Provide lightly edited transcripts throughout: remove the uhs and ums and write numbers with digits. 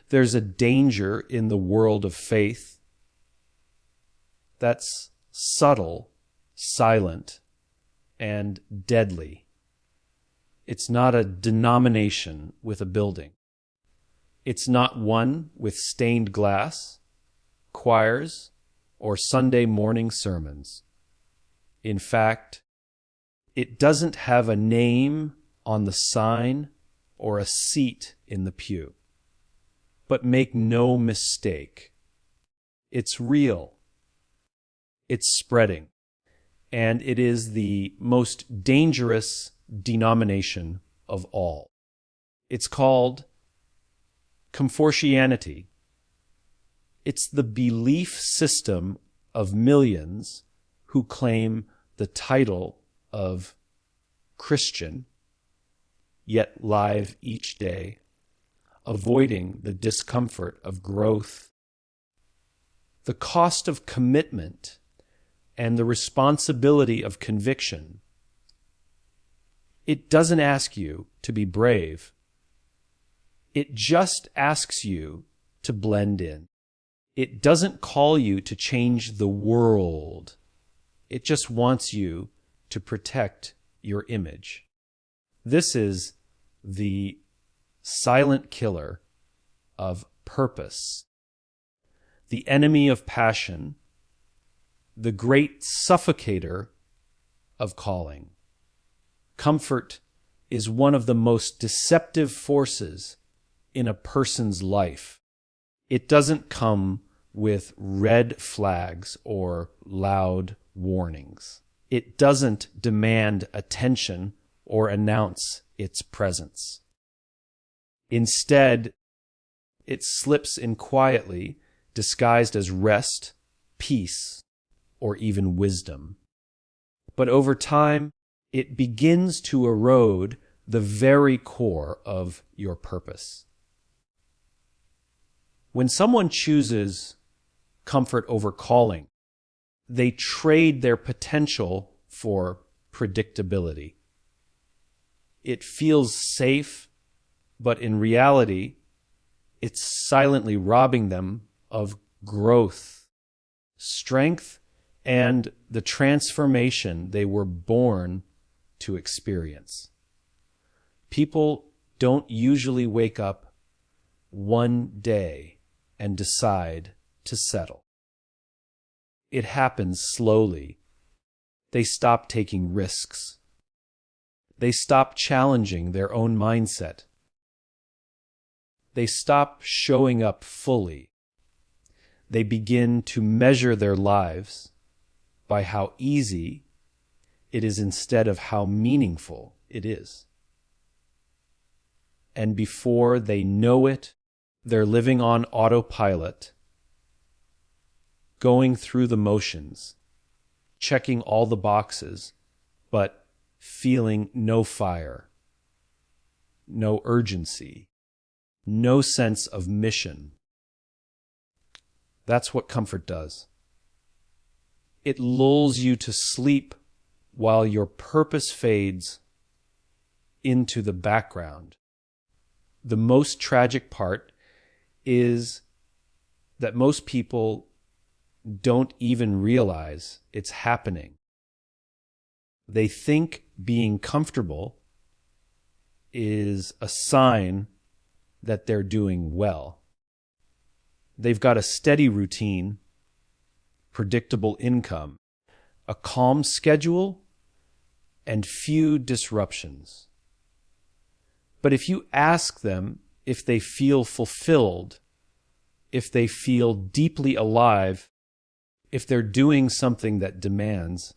There's a danger in the world of faith that's subtle, silent, and deadly. It's not a denomination with a building. It's not one with stained glass, choirs, or Sunday morning sermons. In fact, it doesn't have a name on the sign or a seat in the pew. But make no mistake, it's real. It's spreading. And it is the most dangerous denomination of all. It's called Conformianity. It's the belief system of millions who claim the title of Christian, yet live each day, avoiding the discomfort of growth. The cost of commitment and the responsibility of conviction. It doesn't ask you to be brave. It just asks you to blend in. It doesn't call you to change the world. It just wants you to protect your image. This is the silent killer of purpose, the enemy of passion, the great suffocator of calling. Comfort is one of the most deceptive forces in a person's life. It doesn't come with red flags or loud warnings. It doesn't demand attention or announce its presence. Instead, it slips in quietly, disguised as rest, peace, or even wisdom. But over time, it begins to erode the very core of your purpose. When someone chooses comfort over calling, they trade their potential for predictability. It feels safe, but in reality, it's silently robbing them of growth, strength, and the transformation they were born to experience. People don't usually wake up one day and decide to settle. It happens slowly. They stop taking risks. They stop challenging their own mindset. They stop showing up fully. They begin to measure their lives by how easy it is instead of how meaningful it is. And before they know it, they're living on autopilot, going through the motions, checking all the boxes, but feeling no fire, no urgency, no sense of mission. That's what comfort does. It lulls you to sleep while your purpose fades into the background. The most tragic part is that most people don't even realize it's happening. They think being comfortable is a sign that they're doing well. They've got a steady routine, predictable income, a calm schedule, and few disruptions. But if you ask them if they feel fulfilled, if they feel deeply alive, if they're doing something that demands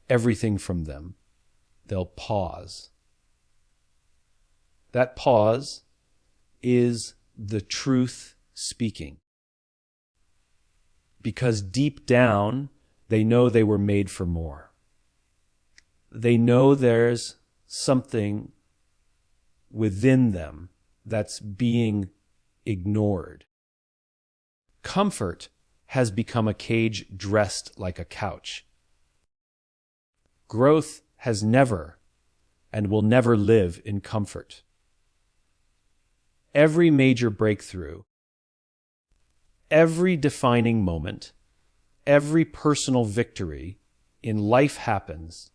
everything from them, they'll pause. That pause is the truth speaking. Because deep down, they know they were made for more. They know there's something within them that's being ignored. Comfort has become a cage dressed like a couch. Growth has never and will never live in comfort. every major breakthrough, every defining moment, every personal victory in life happens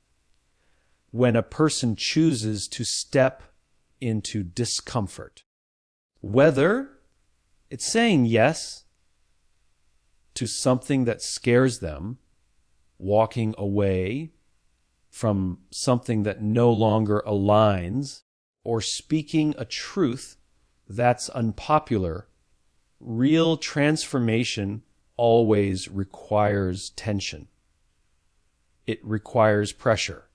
when a person chooses to step into discomfort. Whether it's saying yes to something that scares them, walking away from something that no longer aligns, or speaking a truth that's unpopular, real transformation always requires tension. It requires pressure.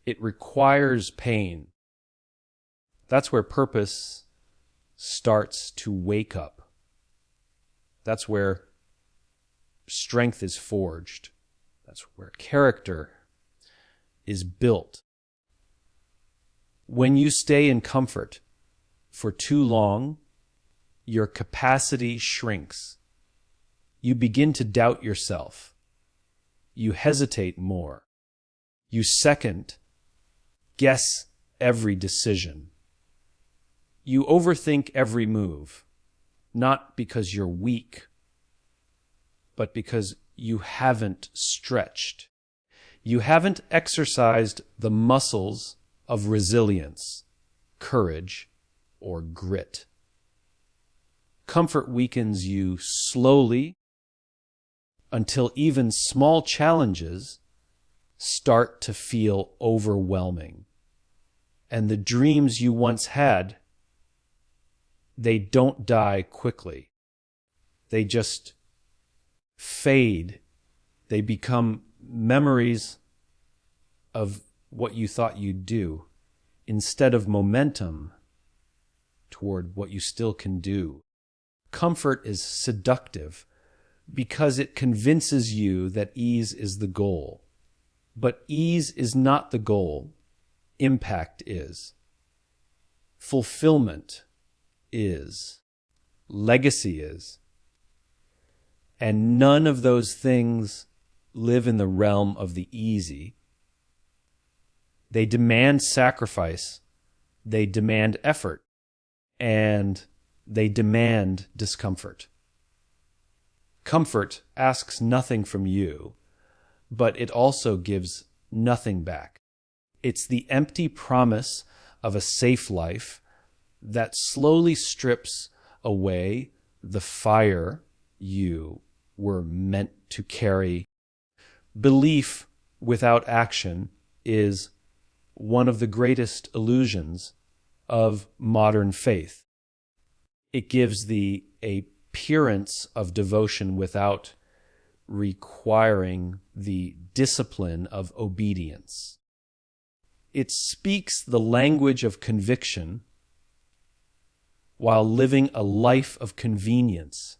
It requires pain. That's where purpose starts to wake up. That's where strength is forged. That's where character is built. When you stay in comfort for too long, your capacity shrinks. You begin to doubt yourself. You hesitate more. You second guess every decision. You overthink every move, not because you're weak, but because you haven't stretched. You haven't exercised the muscles of resilience, courage, or grit. Comfort weakens you slowly until even small challenges start to feel overwhelming. And the dreams you once had, they don't die quickly. They just fade. They become memories of what you thought you'd do instead of momentum toward what you still can do. Comfort is seductive because it convinces you that ease is the goal. But ease is not the goal. Impact is. Fulfillment is. Legacy is. And none of those things live in the realm of the easy. They demand sacrifice. They demand effort. And they demand discomfort. Comfort asks nothing from you, but it also gives nothing back. It's the empty promise of a safe life that slowly strips away the fire you were meant to carry. Belief without action is one of the greatest illusions of modern faith. It gives the appearance of devotion without requiring the discipline of obedience. It speaks the language of conviction while living a life of convenience.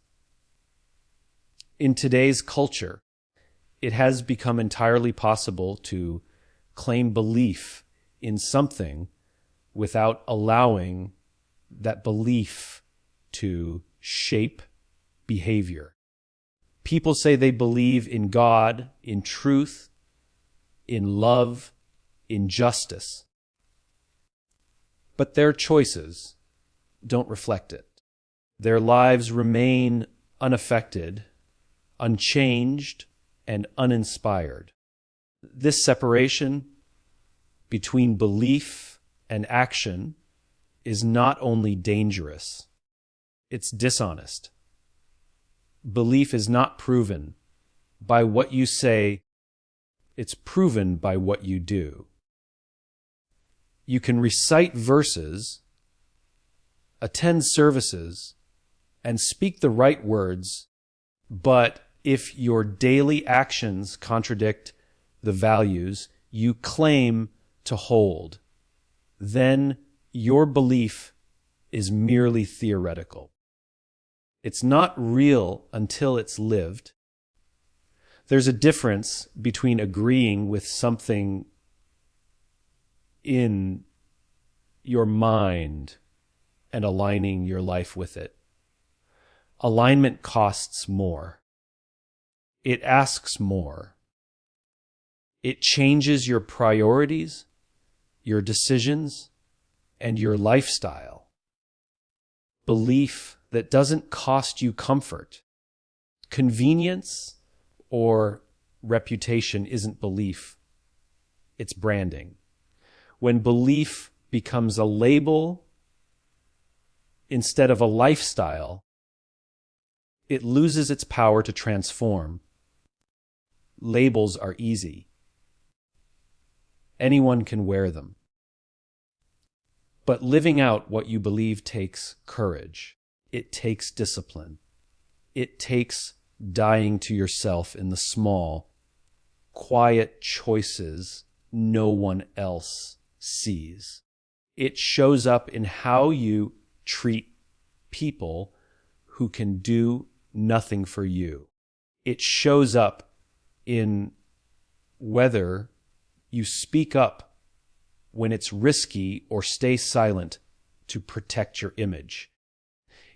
In today's culture, it has become entirely possible to claim belief in something without allowing that belief to shape behavior. People say they believe in God, in truth, in love, in justice. But their choices don't reflect it. Their lives remain unaffected, unchanged, and uninspired. This separation between belief and action is not only dangerous, it's dishonest. Belief is not proven by what you say, it's proven by what you do. You can recite verses, attend services, and speak the right words, but if your daily actions contradict the values you claim to hold, then your belief is merely theoretical. It's not real until it's lived. There's a difference between agreeing with something in your mind and aligning your life with it. Alignment costs more. It asks more. It changes your priorities, your decisions, and your lifestyle. belief that doesn't cost you comfort. Convenience or reputation isn't belief, it's branding. When belief becomes a label instead of a lifestyle, it loses its power to transform. Labels are easy. Anyone can wear them. But living out what you believe takes courage. It takes discipline. It takes dying to yourself in the small, quiet choices no one else sees. It shows up in how you treat people who can do nothing for you. It shows up in whether you speak up when it's risky or stay silent to protect your image.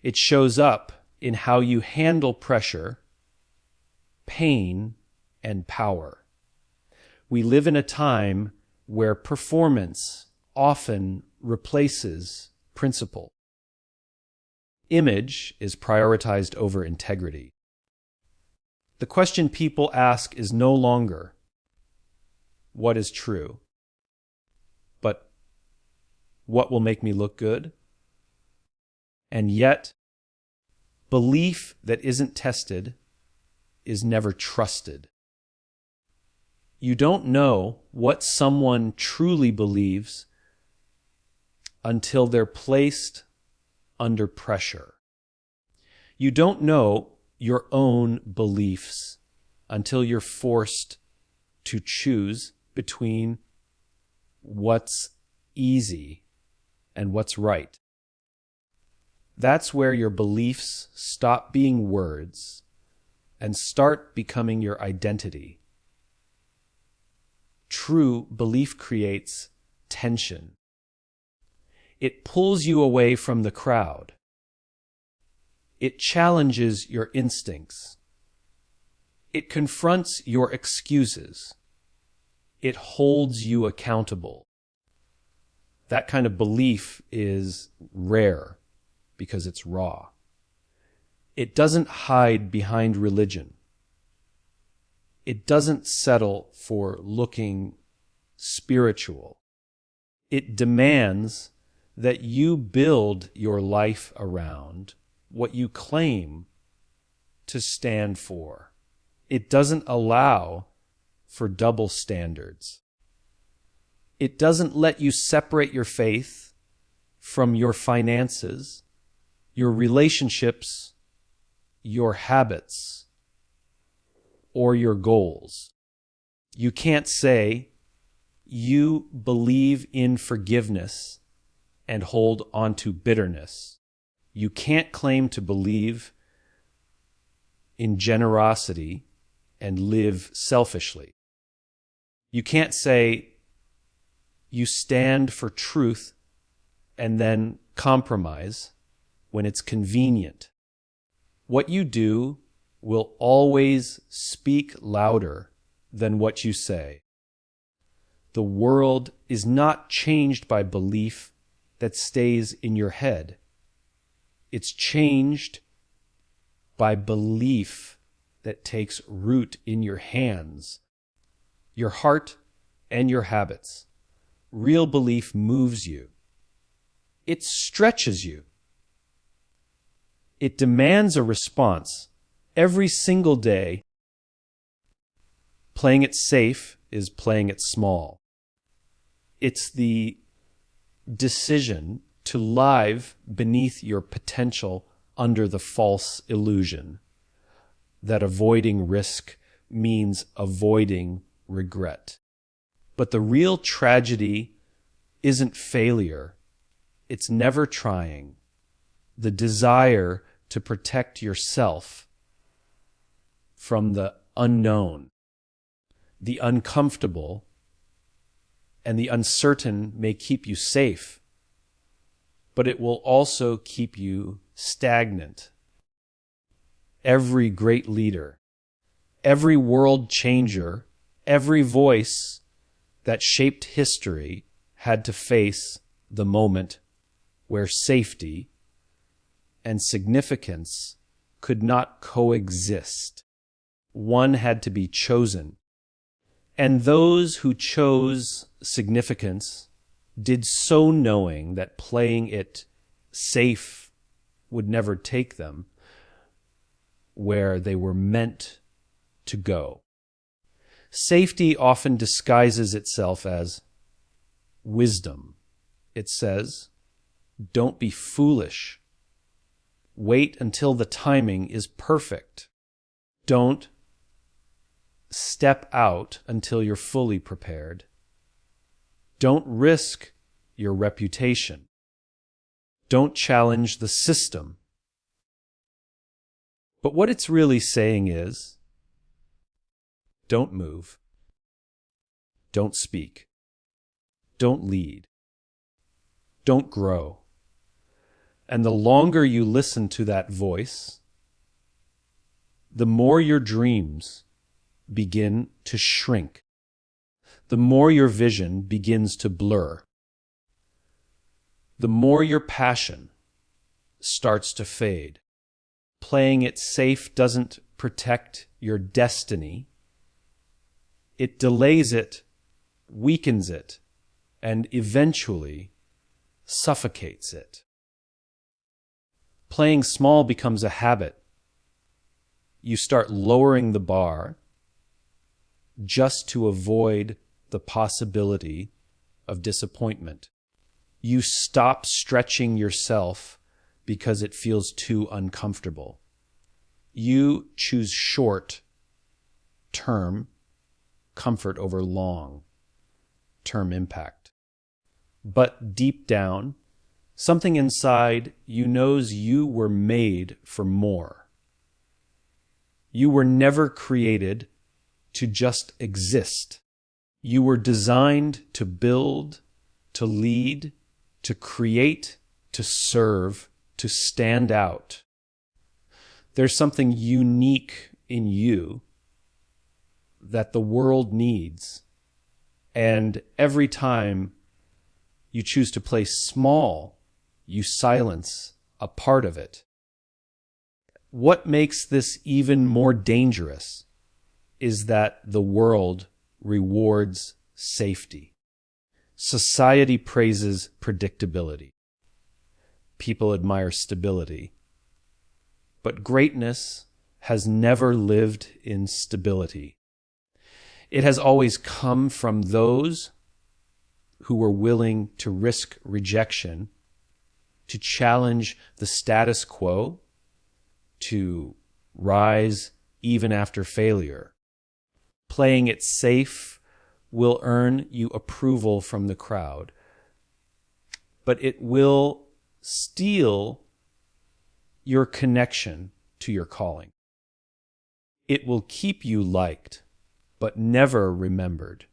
It shows up in how you handle pressure, pain, and power. We live in a time where performance often replaces principle. Image is prioritized over integrity. The question people ask is no longer, what is true? But what will make me look good? And yet, belief that isn't tested is never trusted. You don't know what someone truly believes until they're placed under pressure. You don't know your own beliefs until you're forced to choose between what's easy and what's right. That's where your beliefs stop being words and start becoming your identity. True belief creates tension. It pulls you away from the crowd. It challenges your instincts. It confronts your excuses. It holds you accountable. That kind of belief is rare because it's raw. It doesn't hide behind religion. It doesn't settle for looking spiritual. It demands that you build your life around what you claim to stand for. It doesn't allow for double standards. It doesn't let you separate your faith from your finances, your relationships, your habits, or your goals. You can't say you believe in forgiveness and hold on to bitterness. You can't claim to believe in generosity and live selfishly. You can't say you stand for truth and then compromise when it's convenient. What you do will always speak louder than what you say. The world is not changed by belief that stays in your head. It's changed by belief that takes root in your hands, your heart, and your habits. Real belief moves you. It stretches you. It demands a response every single day. Playing it safe is playing it small. It's the decision to live beneath your potential under the false illusion that avoiding risk means avoiding regret. But the real tragedy isn't failure. It's never trying. The desire to protect yourself from the unknown, the uncomfortable, and the uncertain may keep you safe, but it will also keep you stagnant. Every great leader, every world changer, every voice that shaped history had to face the moment where safety and significance could not coexist. One had to be chosen. And those who chose significance did so knowing that playing it safe would never take them where they were meant to go. Safety often disguises itself as wisdom. It says, don't be foolish. Wait until the timing is perfect. Don't step out until you're fully prepared. Don't risk your reputation. Don't challenge the system. But what it's really saying is, don't move. Don't speak. Don't lead. Don't grow. And the longer you listen to that voice, the more your dreams begin to shrink. The more your vision begins to blur. The more your passion starts to fade. Playing it safe doesn't protect your destiny. It delays it, weakens it, and eventually suffocates it. Playing small becomes a habit. You start lowering the bar just to avoid the possibility of disappointment. You stop stretching yourself because it feels too uncomfortable. You choose short-term comfort over long-term impact. But deep down, something inside you knows you were made for more. You were never created to just exist. You were designed to build, to lead, to create, to serve, to stand out. There's something unique in you that the world needs, and every time you choose to play small, you silence a part of it. What makes this even more dangerous is that the world rewards safety. Society praises predictability. People admire stability. But greatness has never lived in stability. It has always come from those who were willing to risk rejection, to challenge the status quo, to rise even after failure. Playing it safe will earn you approval from the crowd, but it will steal your connection to your calling. It will keep you liked, but never remembered.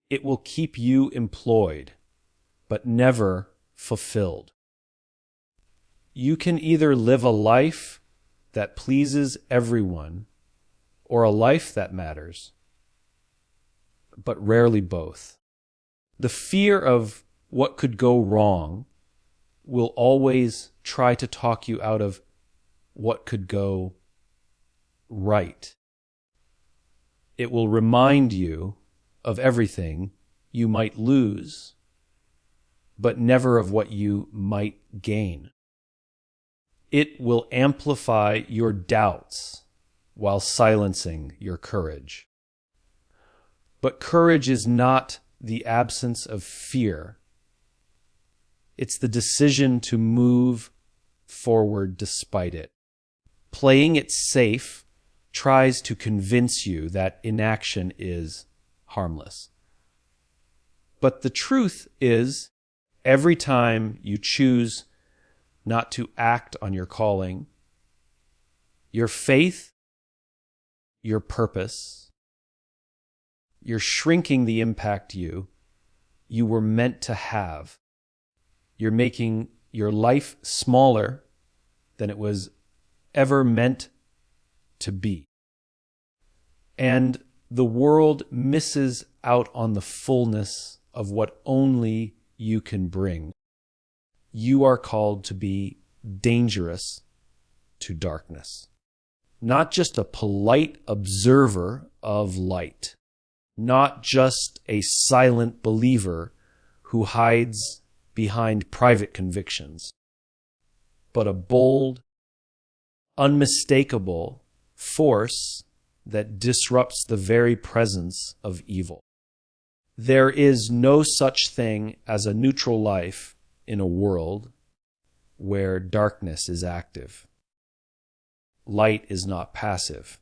It will keep you employed, but never fulfilled. You can either live a life that pleases everyone or a life that matters, but rarely both. The fear of what could go wrong will always try to talk you out of what could go right. It will remind you of everything you might lose, but never of what you might gain. It will amplify your doubts while silencing your courage. But courage is not the absence of fear. It's the decision to move forward despite it. Playing it safe tries to convince you that inaction is harmless. But the truth is, every time you choose not to act on your calling, your faith, your purpose, you're shrinking the impact you were meant to have. You're making your life smaller than it was ever meant to be. And the world misses out on the fullness of what only you can bring. You are called to be dangerous to darkness. Not just a polite observer of light, not just a silent believer who hides behind private convictions, but a bold, unmistakable force that disrupts the very presence of evil. There is no such thing as a neutral life in a world where darkness is active. Light is not passive.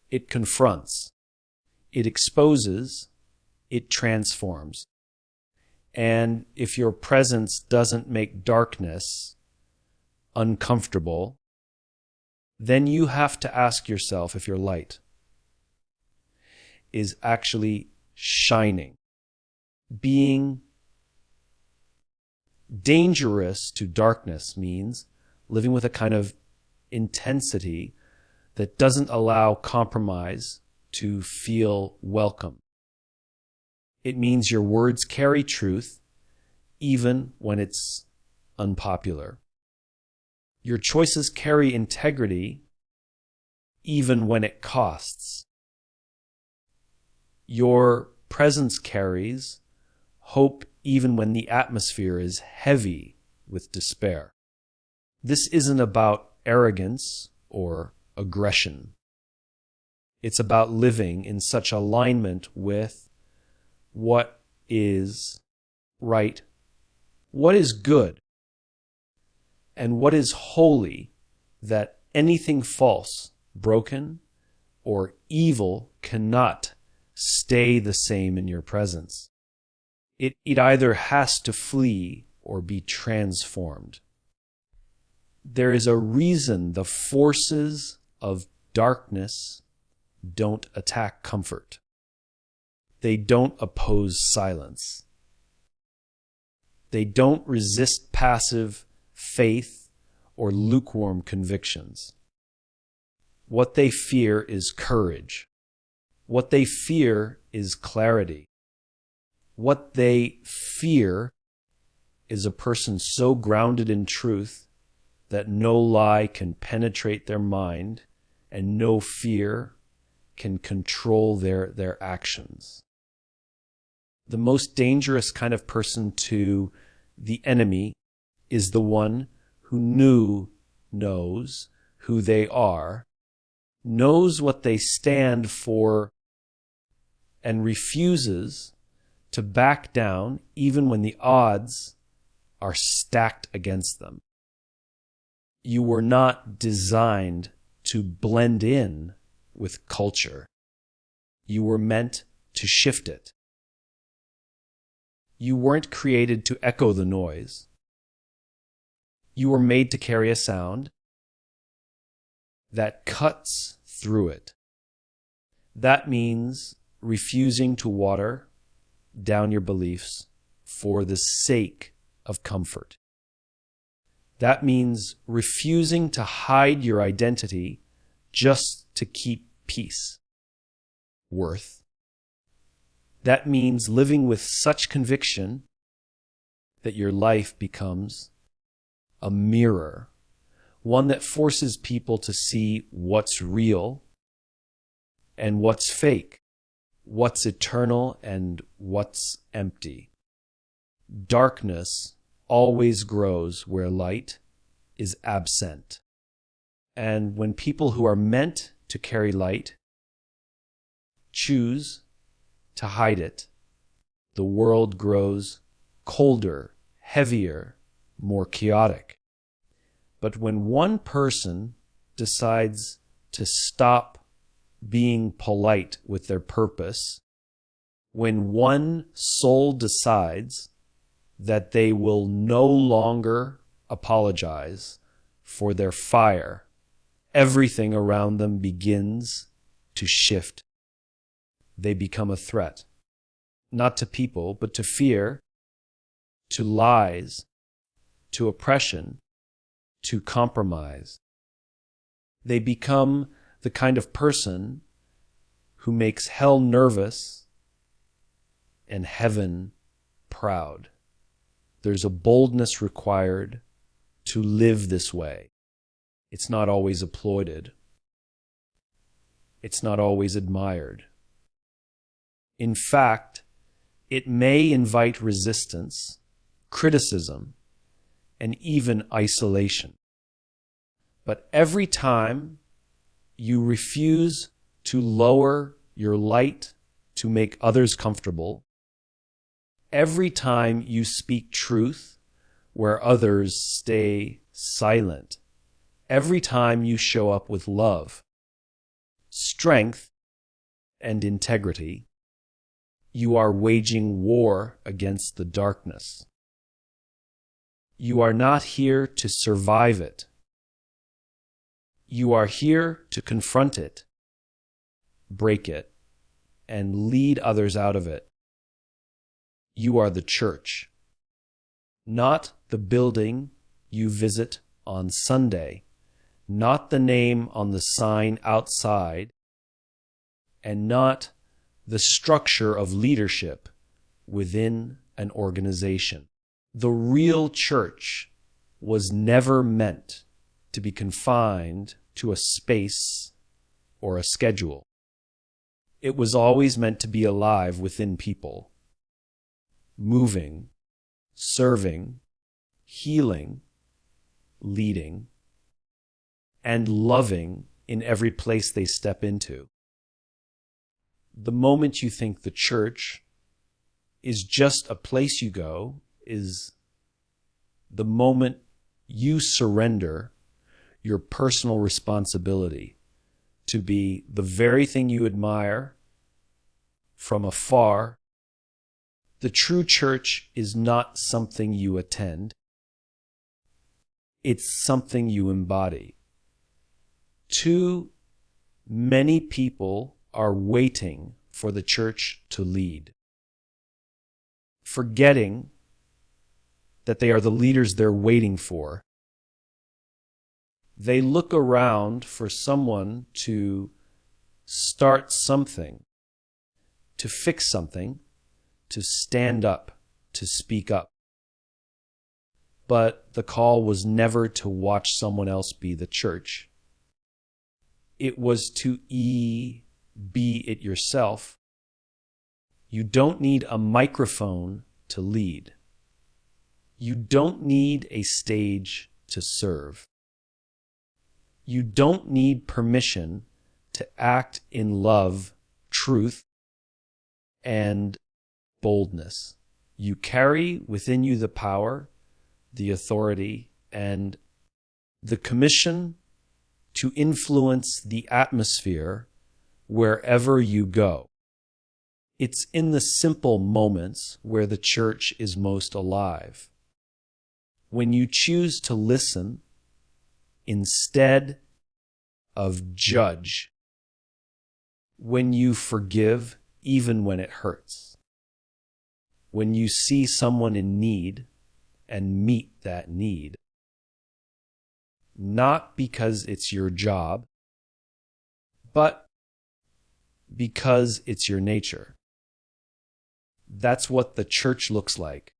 It confronts, it exposes, it transforms. And if your presence doesn't make darkness uncomfortable, then you have to ask yourself if your light is actually shining. Being dangerous to darkness means living with a kind of intensity that doesn't allow compromise to feel welcome. It means your words carry truth even when it's unpopular. Your choices carry integrity even when it costs. Your presence carries hope even when the atmosphere is heavy with despair. This isn't about arrogance or aggression. It's about living in such alignment with what is right, what is good, and what is holy, that anything false, broken, or evil cannot stay the same in your presence. It either has to flee or be transformed. There is a reason the forces of darkness don't attack comfort. They don't oppose silence. They don't resist passive faith or lukewarm convictions. What they fear is courage. What they fear is clarity. What they fear is a person so grounded in truth that no lie can penetrate their mind and no fear can control their actions. The most dangerous kind of person to the enemy is the one who knows who they are, knows what they stand for, and refuses to back down even when the odds are stacked against them. You were not designed to blend in with culture. You were meant to shift it. You weren't created to echo the noise. You were made to carry a sound that cuts through it. That means refusing to water down your beliefs for the sake of comfort. That means refusing to hide your identity just to keep peace, worth. That means living with such conviction that your life becomes a mirror, one that forces people to see what's real and what's fake, what's eternal and what's empty. Darkness always grows where light is absent. And when people who are meant to carry light choose to hide it, the world grows colder, heavier, more chaotic. But when one person decides to stop being polite with their purpose, when one soul decides that they will no longer apologize for their fire, everything around them begins to shift. They become a threat, not to people, but to fear, to lies, to oppression, to compromise. They become the kind of person who makes hell nervous and heaven proud. There's a boldness required to live this way. It's not always applauded. It's not always admired. In fact, it may invite resistance, criticism, and even isolation. But every time you refuse to lower your light to make others comfortable, every time you speak truth where others stay silent, every time you show up with love, strength, and integrity, you are waging war against the darkness. You are not here to survive it. You are here to confront it, break it, and lead others out of it. You are the church, not the building you visit on Sunday, not the name on the sign outside, and not the structure of leadership within an organization. The real church was never meant to be confined to a space or a schedule. It was always meant to be alive within people, moving, serving, healing, leading, and loving in every place they step into. The moment you think the church is just a place you go is the moment you surrender your personal responsibility to be the very thing you admire from afar. The true church is not something you attend. It's something you embody. Too many people are waiting for the church to lead, forgetting that they are the leaders they're waiting for. They look around for someone to start something, to fix something, to stand up, to speak up. But the call was never to watch someone else be the church. It was to be it yourself. You don't need a microphone to lead. You don't need a stage to serve. You don't need permission to act in love, truth, and boldness. You carry within you the power, the authority, and the commission to influence the atmosphere wherever you go. It's in the simple moments where the church is most alive. When you choose to listen instead of judge, when you forgive even when it hurts, when you see someone in need and meet that need, not because it's your job, but because it's your nature. That's what the church looks like.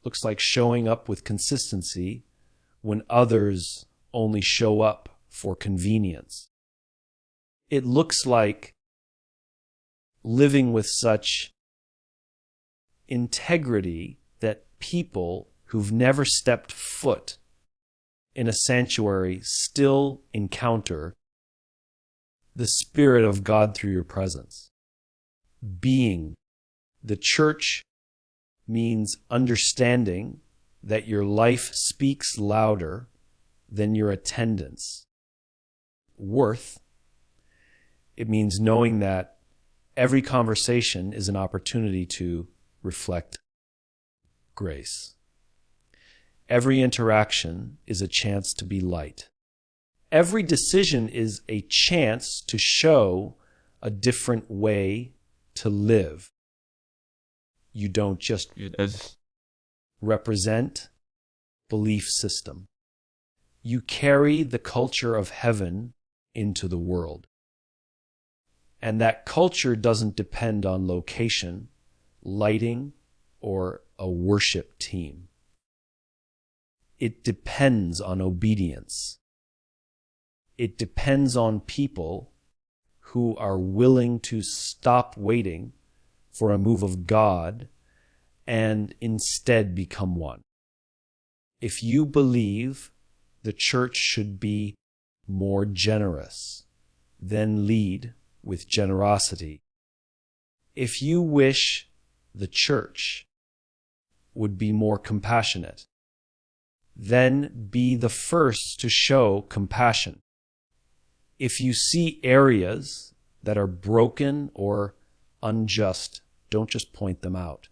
Looks like showing up with consistency when others only show up for convenience. It looks like living with such integrity that people who've never stepped foot in a sanctuary still encounter the Spirit of God through your presence. Being the church means understanding that your life speaks louder than your attendance. Worth, it means knowing that every conversation is an opportunity to reflect grace. Every interaction is a chance to be light. Every decision is a chance to show a different way to live. You don't just represent belief system. You carry the culture of heaven into the world. And that culture doesn't depend on location, lighting, or a worship team. It depends on obedience. It depends on people who are willing to stop waiting for a move of God and instead become one. If you believe the church should be more generous, then lead with generosity. If you wish the church would be more compassionate, then be the first to show compassion. If you see areas that are broken or unjust, don't just point them out.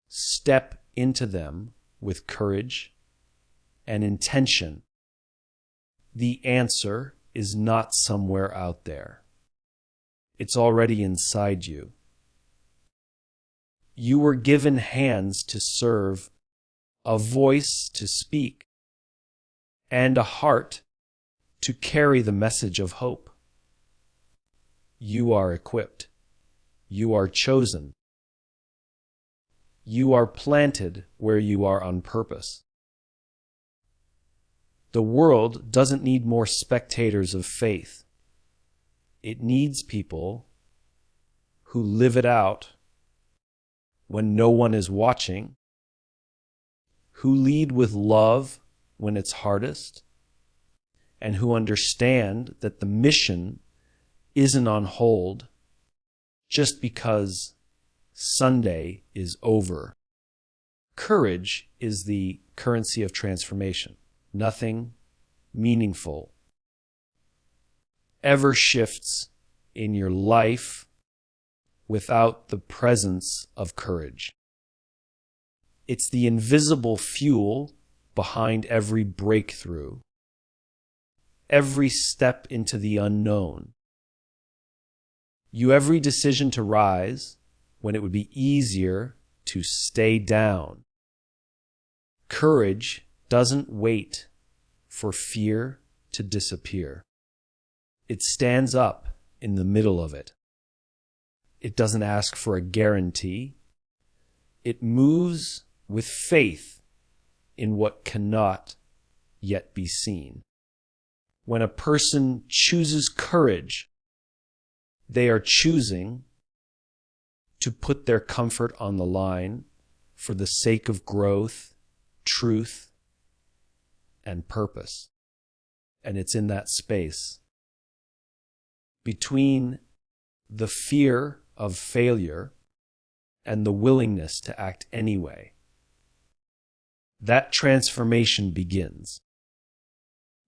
Step into them with courage and intention. The answer is not somewhere out there. It's already inside you. You were given hands to serve, a voice to speak, and a heart to carry the message of hope. You are equipped. You are chosen. You are planted where you are on purpose. The world doesn't need more spectators of faith. It needs people who live it out when no one is watching, who lead with love when it's hardest, and who understand that the mission isn't on hold just because Sunday is over. Courage is the currency of transformation. Nothing meaningful ever shifts in your life without the presence of courage. It's the invisible fuel behind every breakthrough, every step into the unknown. Every decision to rise when it would be easier to stay down. Courage doesn't wait for fear to disappear. It stands up in the middle of it. It doesn't ask for a guarantee. It moves with faith in what cannot yet be seen. When a person chooses courage, they are choosing to put their comfort on the line for the sake of growth, truth, and purpose. And it's in that space between the fear of failure and the willingness to act anyway. That transformation begins.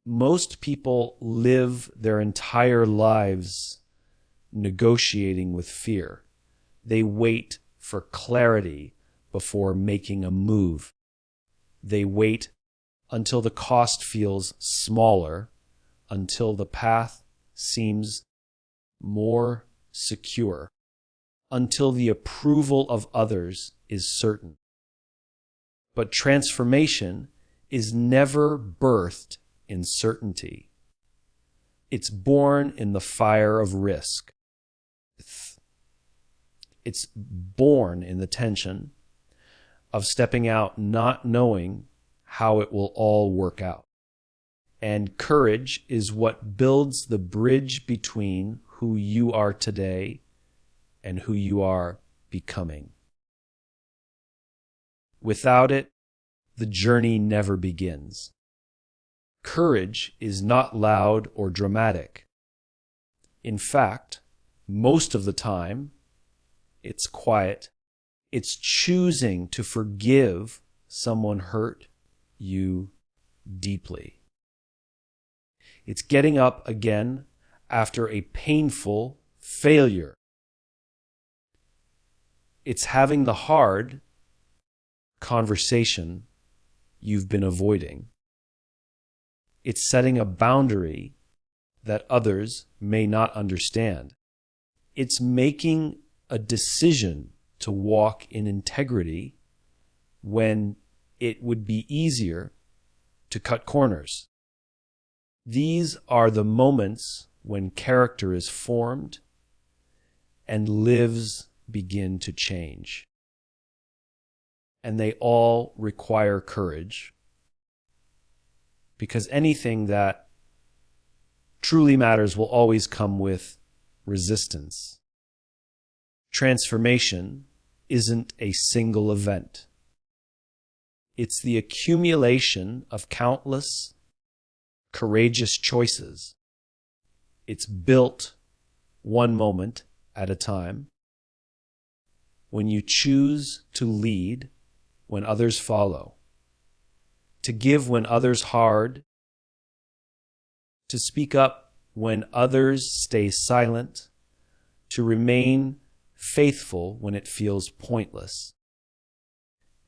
Most people live their entire lives negotiating with fear. They wait for clarity before making a move. They wait until the cost feels smaller, until the path seems more secure, until the approval of others is certain. But transformation is never birthed in certainty. It's born in the fire of risk. It's born in the tension of stepping out not knowing how it will all work out. And courage is what builds the bridge between who you are today and who you are becoming. Without it, the journey never begins. Courage is not loud or dramatic. In fact, most of the time, it's quiet. It's choosing to forgive someone hurt you deeply. It's getting up again after a painful failure. It's having the hard conversation you've been avoiding. It's setting a boundary that others may not understand. It's making a decision to walk in integrity when it would be easier to cut corners. These are the moments when character is formed and lives begin to change. and they all require courage, because anything that truly matters will always come with resistance. Transformation isn't a single event. It's the accumulation of countless courageous choices. It's built one moment at a time. When you choose to lead when others follow, to give when others hard, to speak up when others stay silent, to remain faithful when it feels pointless.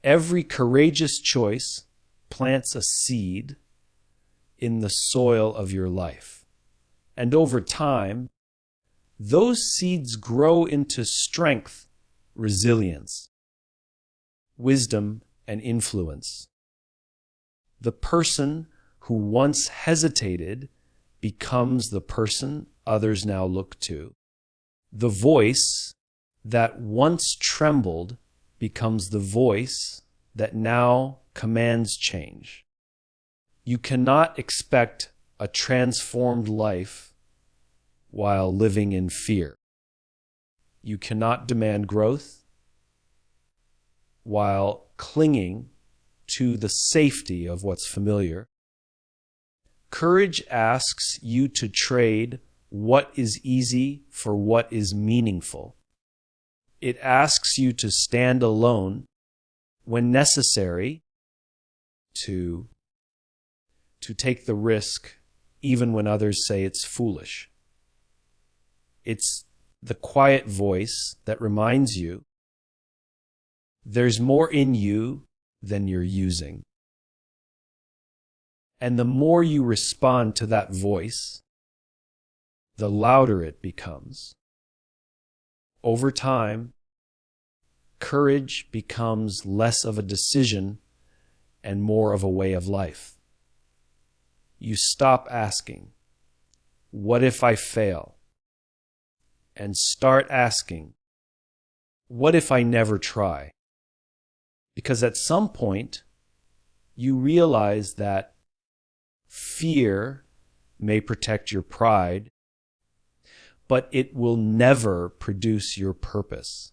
Every courageous choice plants a seed in the soil of your life. And over time, those seeds grow into strength, resilience, wisdom, and influence. The person who once hesitated becomes the person others now look to. The voice that once trembled becomes the voice that now commands change. You cannot expect a transformed life while living in fear. You cannot demand growth while clinging to the safety of what's familiar. Courage asks you to trade what is easy for what is meaningful. It asks you to stand alone when necessary, to take the risk even when others say it's foolish. It's the quiet voice that reminds you there's more in you than you're using. And the more you respond to that voice, the louder it becomes. Over time, courage becomes less of a decision and more of a way of life. You stop asking, "What if I fail?" and start asking, "What if I never try?" Because at some point, you realize that fear may protect your pride, but it will never produce your purpose.